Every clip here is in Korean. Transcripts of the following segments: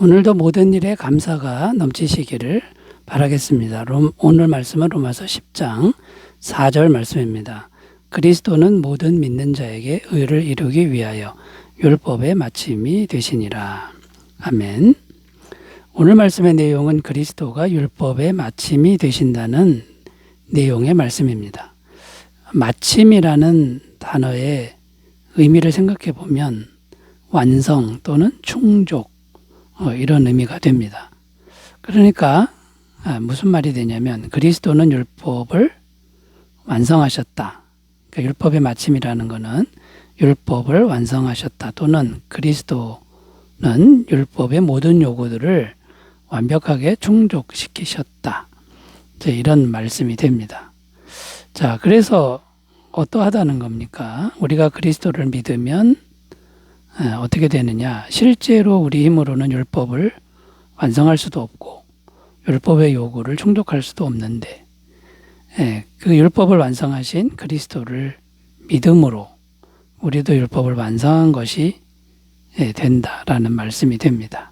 오늘도 모든 일에 감사가 넘치시기를 바라겠습니다. 오늘 말씀은 로마서 10장 4절 말씀입니다. 그리스도는 모든 믿는 자에게 의를 이루기 위하여 율법의 마침이 되시니라. 아멘. 오늘 말씀의 내용은 그리스도가 율법의 마침이 되신다는 내용의 말씀입니다. 마침이라는 단어의 의미를 생각해 보면 완성 또는 충족 이런 의미가 됩니다. 그러니까 무슨 말이 되냐면 그리스도는 율법을 완성하셨다. 그러니까 율법의 마침이라는 것은 율법을 완성하셨다 또는 그리스도는 율법의 모든 요구들을 완벽하게 충족시키셨다. 이런 말씀이 됩니다. 자, 그래서 어떠하다는 겁니까? 우리가 그리스도를 믿으면 어떻게 되느냐? 실제로 우리 힘으로는 율법을 완성할 수도 없고 율법의 요구를 충족할 수도 없는데 그 율법을 완성하신 그리스도를 믿음으로 우리도 율법을 완성한 것이 된다라는 말씀이 됩니다.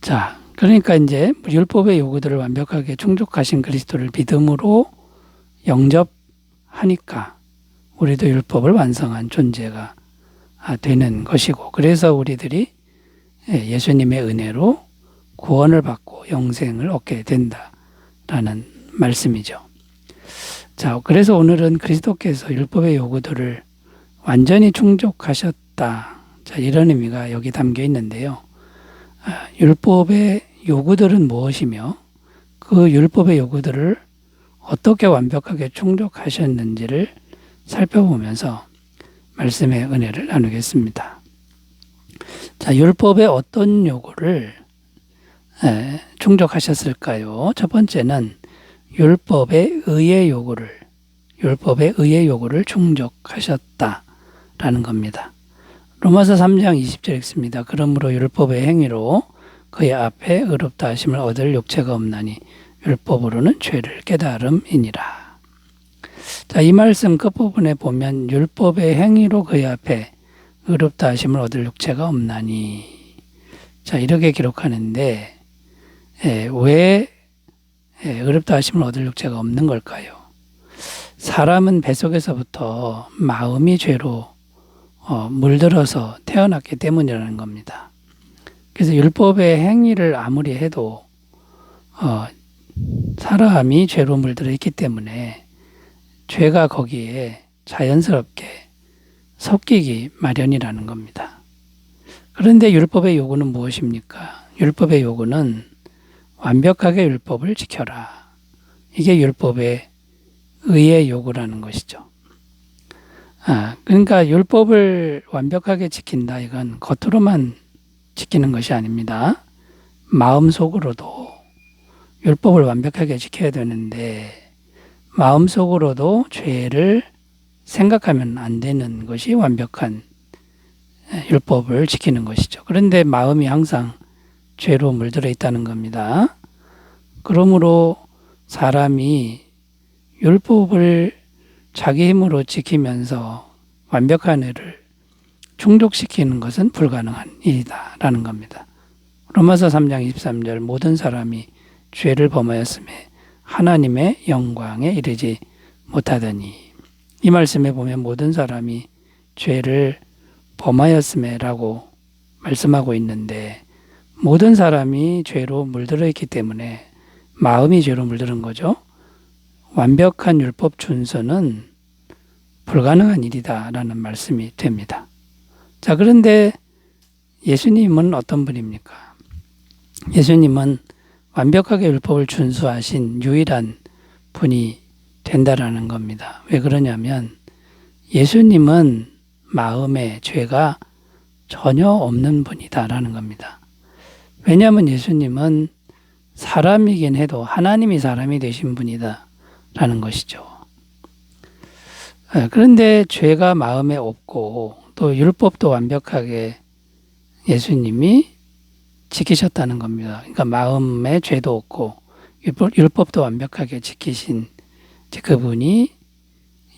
자, 그러니까 이제 율법의 요구들을 완벽하게 충족하신 그리스도를 믿음으로 영접하니까 우리도 율법을 완성한 존재가 되는 것이고, 그래서 우리들이 예수님의 은혜로 구원을 받고 영생을 얻게 된다라는 말씀이죠. 자, 그래서 오늘은 그리스도께서 율법의 요구들을 완전히 충족하셨다. 자, 이런 의미가 여기 담겨 있는데요. 율법의 요구들은 무엇이며 그 율법의 요구들을 어떻게 완벽하게 충족하셨는지를 살펴보면서 말씀의 은혜를 나누겠습니다. 자, 율법의 어떤 요구를 충족하셨을까요? 첫 번째는 율법의 의의 요구를 충족하셨다라는 겁니다. 로마서 3장 20절 읽습니다. 그러므로 율법의 행위로 그의 앞에 의롭다 하심을 얻을 육체가 없나니 율법으로는 죄를 깨달음이니라. 자, 이 말씀 끝부분에 보면 율법의 행위로 그의 앞에 의롭다 하심을 얻을 육체가 없나니, 자, 이렇게 기록하는데 왜 의롭다 하심을 얻을 육체가 없는 걸까요? 사람은 뱃속에서부터 마음이 죄로 물들어서 태어났기 때문이라는 겁니다. 그래서 율법의 행위를 아무리 해도 사람이 죄로 물들어 있기 때문에 죄가 거기에 자연스럽게 섞이기 마련이라는 겁니다. 그런데 율법의 요구는 무엇입니까? 율법의 요구는 완벽하게 율법을 지켜라. 이게 율법의 의의 요구라는 것이죠. 그러니까 율법을 완벽하게 지킨다. 이건 겉으로만 지키는 것이 아닙니다. 마음속으로도 율법을 완벽하게 지켜야 되는데 마음속으로도 죄를 생각하면 안 되는 것이 완벽한 율법을 지키는 것이죠. 그런데 마음이 항상 죄로 물들어 있다는 겁니다. 그러므로 사람이 율법을 자기 힘으로 지키면서 완벽한 의를 충족시키는 것은 불가능한 일이다라는 겁니다. 로마서 3장 23절 모든 사람이 죄를 범하였음에 하나님의 영광에 이르지 못하더니, 이 말씀에 보면 모든 사람이 죄를 범하였음에라고 말씀하고 있는데 모든 사람이 죄로 물들어 있기 때문에 마음이 죄로 물드는 거죠. 완벽한 율법 준수는 불가능한 일이다라는 말씀이 됩니다. 자, 그런데 예수님은 어떤 분입니까? 예수님은 완벽하게 율법을 준수하신 유일한 분이 된다라는 겁니다. 왜 그러냐면 예수님은 마음에 죄가 전혀 없는 분이다라는 겁니다. 왜냐하면 예수님은 사람이긴 해도 하나님이 사람이 되신 분이다라는 것이죠. 그런데 죄가 마음에 없고 또 율법도 완벽하게 예수님이 지키셨다는 겁니다. 그러니까 마음에 죄도 없고 율법도 완벽하게 지키신 그분이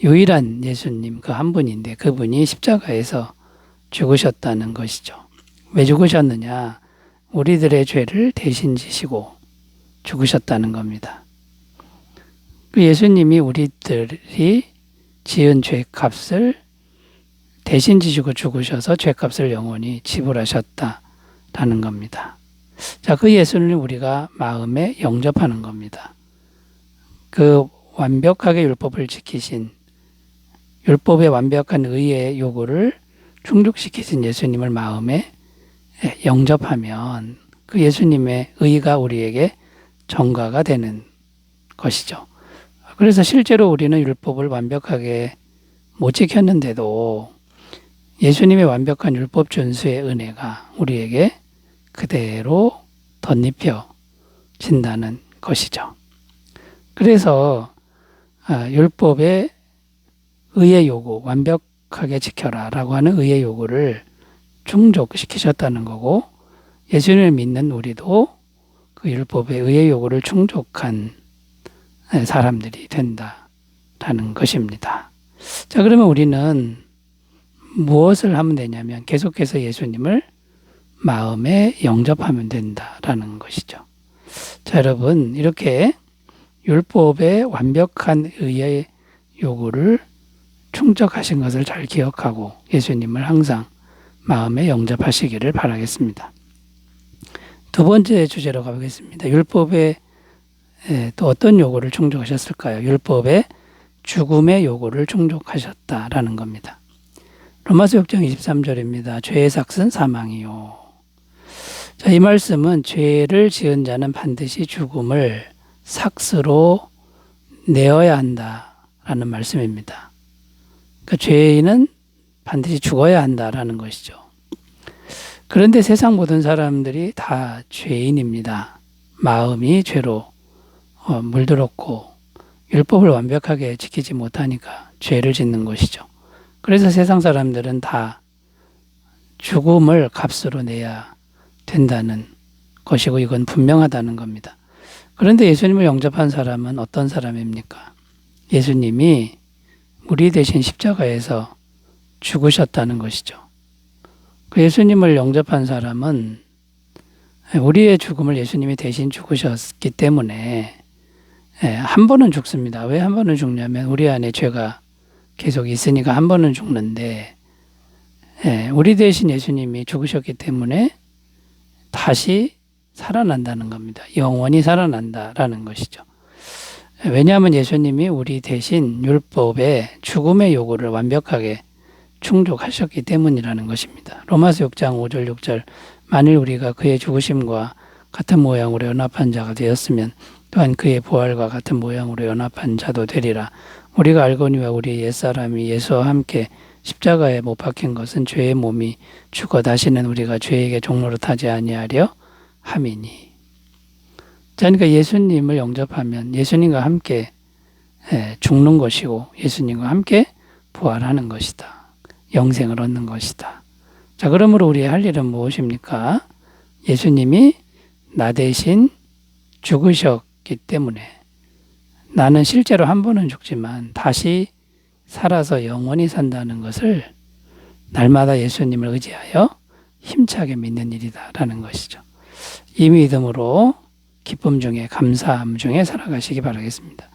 유일한 예수님 그 한 분인데 그분이 십자가에서 죽으셨다는 것이죠. 왜 죽으셨느냐? 우리들의 죄를 대신 지시고 죽으셨다는 겁니다. 그 예수님이 우리들이 지은 죄값을 대신 지시고 죽으셔서 죄값을 영원히 지불하셨다라는 겁니다. 자, 그 예수를 우리가 마음에 영접하는 겁니다. 그 완벽하게 율법을 지키신, 율법의 완벽한 의의 요구를 충족시키신 예수님을 마음에 영접하면 그 예수님의 의가 우리에게 전가가 되는 것이죠. 그래서 실제로 우리는 율법을 완벽하게 못 지켰는데도 예수님의 완벽한 율법 준수의 은혜가 우리에게 그대로 덧입혀진다는 것이죠. 그래서 율법의 의의 요구, 완벽하게 지켜라 라고 하는 의의 요구를 충족시키셨다는 거고, 예수님을 믿는 우리도 그 율법의 의의 요구를 충족한 사람들이 된다라는 것입니다. 자, 그러면 우리는 무엇을 하면 되냐면 계속해서 예수님을 마음에 영접하면 된다라는 것이죠. 자, 여러분, 이렇게 율법의 완벽한 의의 요구를 충족하신 것을 잘 기억하고 예수님을 항상 마음에 영접하시기를 바라겠습니다. 두 번째 주제로 가보겠습니다. 율법의 또 어떤 요구를 충족하셨을까요? 율법의 죽음의 요구를 충족하셨다라는 겁니다. 로마서 6장 23절입니다. 죄의 삭은 사망이요. 자, 이 말씀은 죄를 지은 자는 반드시 죽음을 삭스로 내어야 한다라는 말씀입니다. 그 죄인은 반드시 죽어야 한다라는 것이죠. 그런데 세상 모든 사람들이 다 죄인입니다. 마음이 죄로 물들었고 율법을 완벽하게 지키지 못하니까 죄를 짓는 것이죠. 그래서 세상 사람들은 다 죽음을 값으로 내야 된다는 것이고 이건 분명하다는 겁니다. 그런데 예수님을 영접한 사람은 어떤 사람입니까? 예수님이 우리 대신 십자가에서 죽으셨다는 것이죠. 그 예수님을 영접한 사람은 우리의 죽음을 예수님이 대신 죽으셨기 때문에 한 번은 죽습니다. 왜 한 번은 죽냐면 우리 안에 죄가 계속 있으니까 한 번은 죽는데 우리 대신 예수님이 죽으셨기 때문에 다시 살아난다는 겁니다. 영원히 살아난다라는 것이죠. 왜냐하면 예수님이 우리 대신 율법의 죽음의 요구를 완벽하게 충족하셨기 때문이라는 것입니다. 로마서 6장 5절 6절 만일 우리가 그의 죽으심과 같은 모양으로 연합한 자가 되었으면 또한 그의 부활과 같은 모양으로 연합한 자도 되리라. 우리가 알거니와 우리 옛사람이 예수와 함께 십자가에 못 박힌 것은 죄의 몸이 죽어 다시는 우리가 죄에게 종노릇하지 아니하려 함이니. 자, 그러니까 예수님을 영접하면 예수님과 함께 죽는 것이고 예수님과 함께 부활하는 것이다. 영생을 얻는 것이다. 자, 그러므로 우리의 할 일은 무엇입니까? 예수님이 나 대신 죽으셨기 때문에 나는 실제로 한 번은 죽지만 다시 살아서 영원히 산다는 것을 날마다 예수님을 의지하여 힘차게 믿는 일이다라는 것이죠. 이 믿음으로 기쁨 중에 감사함 중에 살아가시기 바라겠습니다.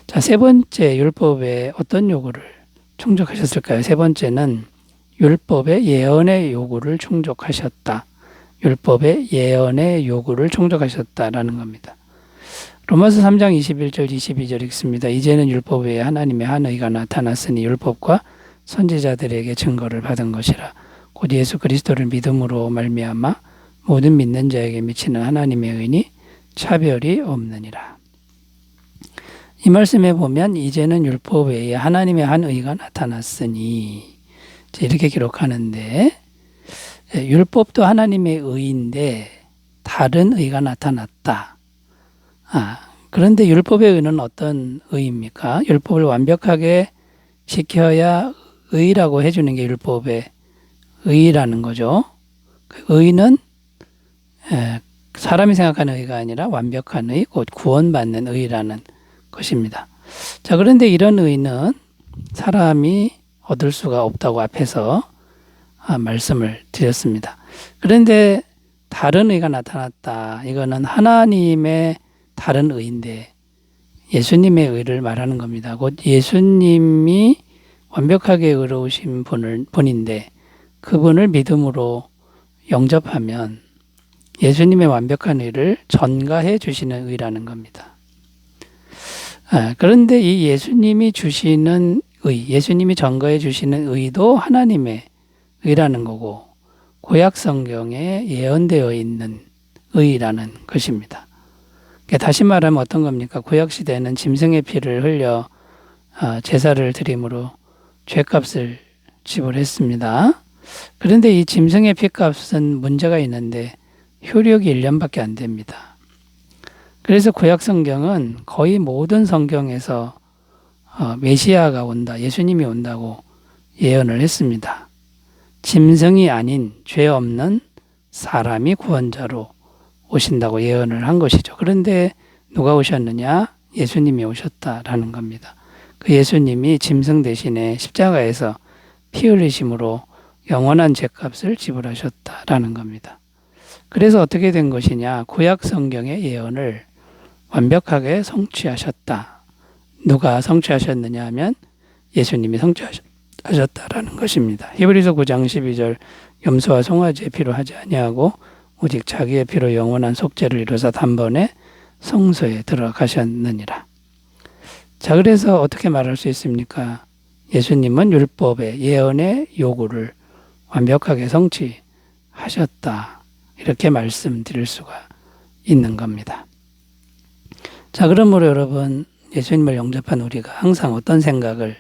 자, 세 번째 율법의 어떤 요구를 충족하셨을까요? 세 번째는 율법의 예언의 요구를 충족하셨다. 율법의 예언의 요구를 충족하셨다라는 겁니다. 로마서 3장 21절 22절 읽습니다. 이제는 율법 외에 하나님의 한 의가 나타났으니 율법과 선지자들에게 증거를 받은 것이라. 곧 예수 그리스도를 믿음으로 말미암아 모든 믿는 자에게 미치는 하나님의 의니 차별이 없느니라. 이 말씀에 보면 이제는 율법 외에 하나님의 한 의가 나타났으니 이렇게 기록하는데 율법도 하나님의 의인데 다른 의가 나타났다. 그런데 율법의 의는 어떤 의입니까? 율법을 완벽하게 지켜야 의라고 해주는 게 율법의 의라는 거죠. 그 의는 사람이 생각하는 의가 아니라 완벽한 의, 곧 구원받는 의라는 것입니다. 자, 그런데 이런 의는 사람이 얻을 수가 없다고 앞에서 말씀을 드렸습니다. 그런데 다른 의가 나타났다. 이거는 하나님의 다른 의인데 예수님의 의를 말하는 겁니다. 곧 예수님이 완벽하게 의로우신 분인데 그분을 믿음으로 영접하면 예수님의 완벽한 의를 전가해 주시는 의라는 겁니다. 그런데 이 예수님이 주시는 의, 예수님이 전가해 주시는 의도 하나님의 의라는 거고 구약 성경에 예언되어 있는 의라는 것입니다. 다시 말하면 어떤 겁니까? 구약 시대는 짐승의 피를 흘려 제사를 드림으로 죄값을 지불했습니다. 그런데 이 짐승의 피값은 문제가 있는데 효력이 1년밖에 안 됩니다. 그래서 구약 성경은 거의 모든 성경에서 메시아가 온다, 예수님이 온다고 예언을 했습니다. 짐승이 아닌 죄 없는 사람이 구원자로 오신다고 예언을 한 것이죠. 그런데 누가 오셨느냐? 예수님이 오셨다라는 겁니다. 그 예수님이 짐승 대신에 십자가에서 피 흘리심으로 영원한 죄값을 지불하셨다라는 겁니다. 그래서 어떻게 된 것이냐? 구약 성경의 예언을 완벽하게 성취하셨다. 누가 성취하셨느냐 하면 예수님이 성취하셨다라는 것입니다. 히브리서 9장 12절 염소와 송아지의 피로 하지 아니하고 오직 자기의 피로 영원한 속죄를 이루사 단번에 성소에 들어가셨느니라. 자, 그래서 어떻게 말할 수 있습니까? 예수님은 율법의 예언의 요구를 완벽하게 성취하셨다. 이렇게 말씀드릴 수가 있는 겁니다. 자, 그러므로 여러분, 예수님을 영접한 우리가 항상 어떤 생각을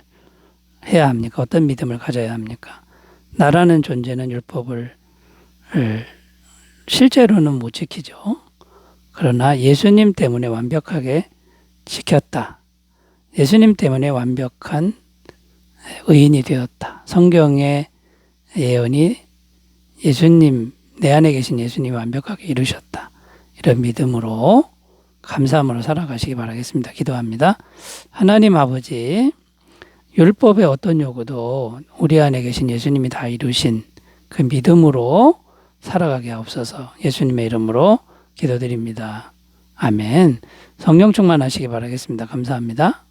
해야 합니까? 어떤 믿음을 가져야 합니까? 나라는 존재는 율법을 실제로는 못 지키죠. 그러나 예수님 때문에 완벽하게 지켰다. 예수님 때문에 완벽한 의인이 되었다. 성경의 예언이 예수님, 내 안에 계신 예수님이 완벽하게 이루셨다. 이런 믿음으로 감사함으로 살아가시기 바라겠습니다. 기도합니다. 하나님 아버지, 율법의 어떤 요구도 우리 안에 계신 예수님이 다 이루신 그 믿음으로 살아가게 하옵소서. 예수님의 이름으로 기도드립니다. 아멘. 성령 충만하시기 바라겠습니다. 감사합니다.